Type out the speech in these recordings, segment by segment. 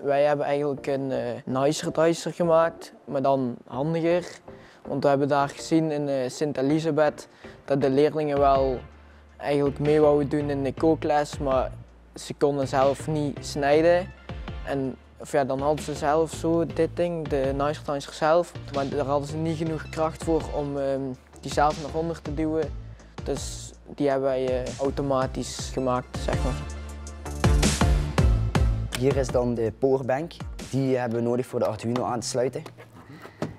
Wij hebben eigenlijk een Nicer Dicer gemaakt, maar dan handiger. Want we hebben daar gezien in Sint-Elisabeth dat de leerlingen wel eigenlijk mee wouden doen in de kookles, maar ze konden zelf niet snijden. En dan hadden ze zelf zo dit ding, de Nicer Dicer zelf, maar daar hadden ze niet genoeg kracht voor om die zelf naar onder te duwen. Dus die hebben wij automatisch gemaakt, zeg maar. Hier is dan de powerbank. Die hebben we nodig voor de Arduino aan te sluiten.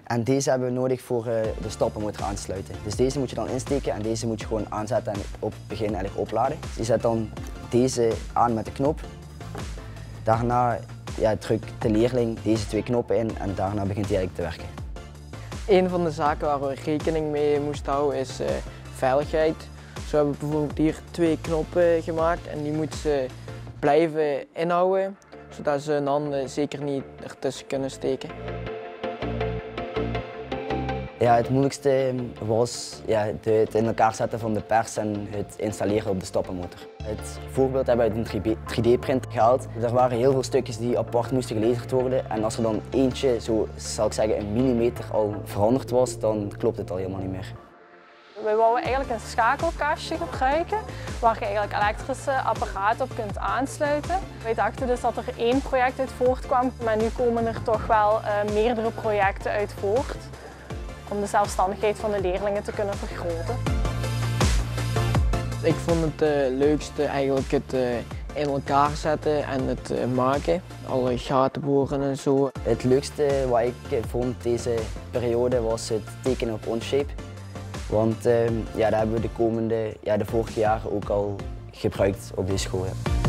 En deze hebben we nodig voor de stappenmotor aan te sluiten. Dus deze moet je dan insteken en deze moet je gewoon aanzetten en op het begin eigenlijk opladen. Dus je zet dan deze aan met de knop. Daarna drukt de leerling deze 2 knoppen in en daarna begint hij eigenlijk te werken. Een van de zaken waar we rekening mee moesten houden is veiligheid. Zo hebben we bijvoorbeeld hier 2 knoppen gemaakt en die moeten ze blijven inhouden, zodat ze hun handen zeker niet ertussen kunnen steken. Ja, het moeilijkste was het in elkaar zetten van de pers en het installeren op de stappenmotor. Het voorbeeld hebben we uit een 3D-print gehaald. Er waren heel veel stukjes die apart moesten geleverd worden en als er dan eentje, zo zal ik zeggen, een millimeter al veranderd was, dan klopt het al helemaal niet meer. We wouden eigenlijk een schakelkastje gebruiken waar je eigenlijk elektrische apparaten op kunt aansluiten. Wij dachten dus dat er 1 project uit voortkwam, maar nu komen er toch wel meerdere projecten uit voort om de zelfstandigheid van de leerlingen te kunnen vergroten. Ik vond het leukste eigenlijk het in elkaar zetten en het maken, alle gaten boren en zo. Het leukste wat ik vond deze periode was het tekenen op Onshape. Want dat hebben we de vorige jaren ook al gebruikt op deze school. Ja.